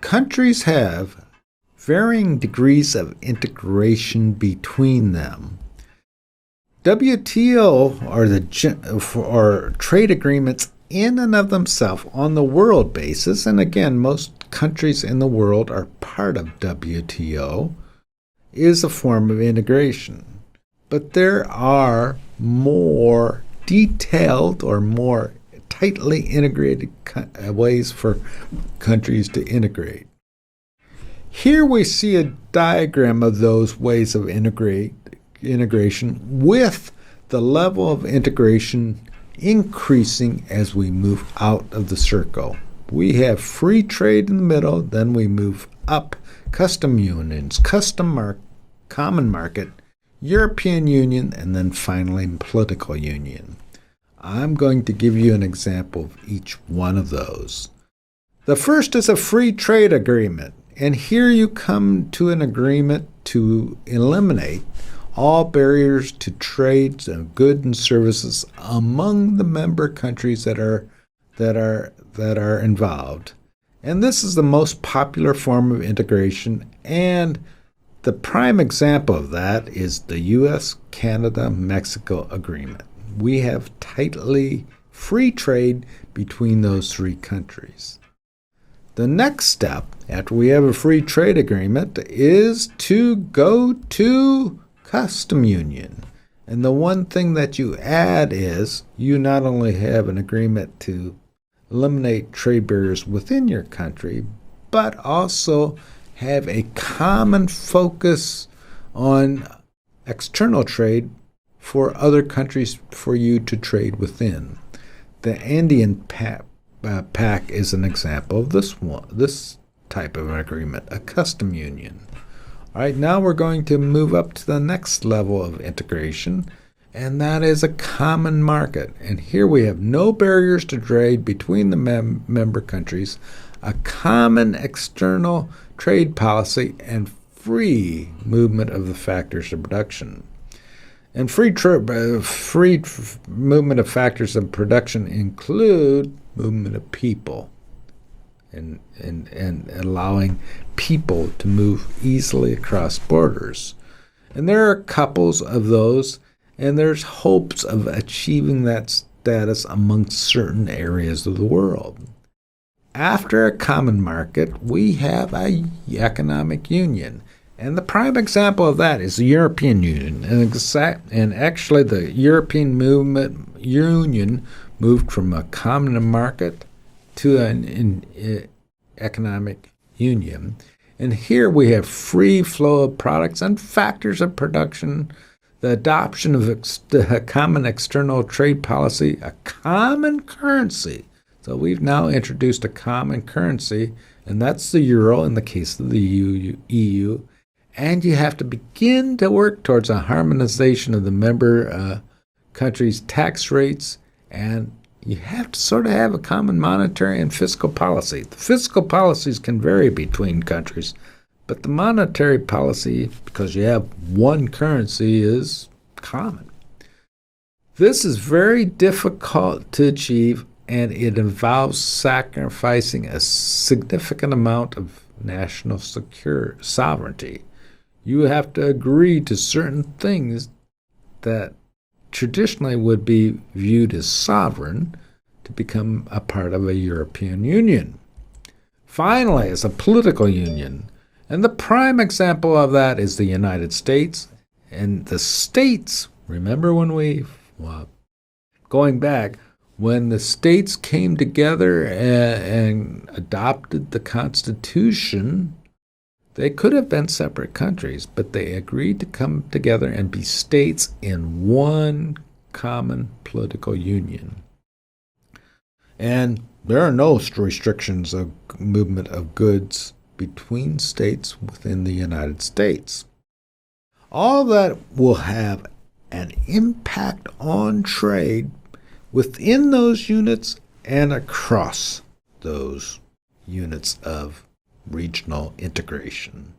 countries have varying degrees of integration between them. WTO are trade agreements in and of themselves on the world basis, and again, most countries in the world are part of WTO, is a form of integration. But there are more detailed or more tightly integrated ways for countries to integrate. Here we see a diagram of those ways of integration with the level of integration increasing as we move out of the circle. We have free trade in the middle, then we move up custom unions, common market, European Union, and then finally political union. I'm going to give you an example of each one of those. The first is a free trade agreement, and here you come to an agreement to eliminate all barriers to trade of goods and services among the member countries that are involved. And this is the most popular form of integration, and the prime example of that is the U.S.-Canada-Mexico agreement. We have tightly free trade between those three countries. The next step, after we have a free trade agreement, is to go to custom union. And the one thing that you add is you not only have an agreement to eliminate trade barriers within your country, but also have a common focus on external trade for other countries for you to trade within. The Andean Pact is an example of this type of agreement, a custom union. All right, now we're going to move up to the next level of integration, and that is a common market. And here we have no barriers to trade between the member countries, a common external trade policy, and free movement of the factors of production. And free movement of factors of production include movement of people and allowing people to move easily across borders. And there are couples of those, and there's hopes of achieving that status amongst certain areas of the world. After a common market, we have an economic union. And the prime example of that is the European Union. And actually the European Union moved from a common market to an economic union. And here we have free flow of products and factors of production, the adoption of a common external trade policy, a common currency. So we've now introduced a common currency, and that's the euro in the case of the EU. And you have to begin to work towards a harmonization of the member countries' tax rates, and you have to sort of have a common monetary and fiscal policy. The fiscal policies can vary between countries, but the monetary policy, because you have one currency, is common. This is very difficult to achieve, and it involves sacrificing a significant amount of national sovereignty. You have to agree to certain things that traditionally would be viewed as sovereign to become a part of a European Union. Finally, as a political union, and the prime example of that is the United States. And the states, remember going back, when the states came together and adopted the Constitution, they could have been separate countries, but they agreed to come together and be states in one common political union. And there are no restrictions of movement of goods between states within the United States. All that will have an impact on trade within those units and across those units of regional integration.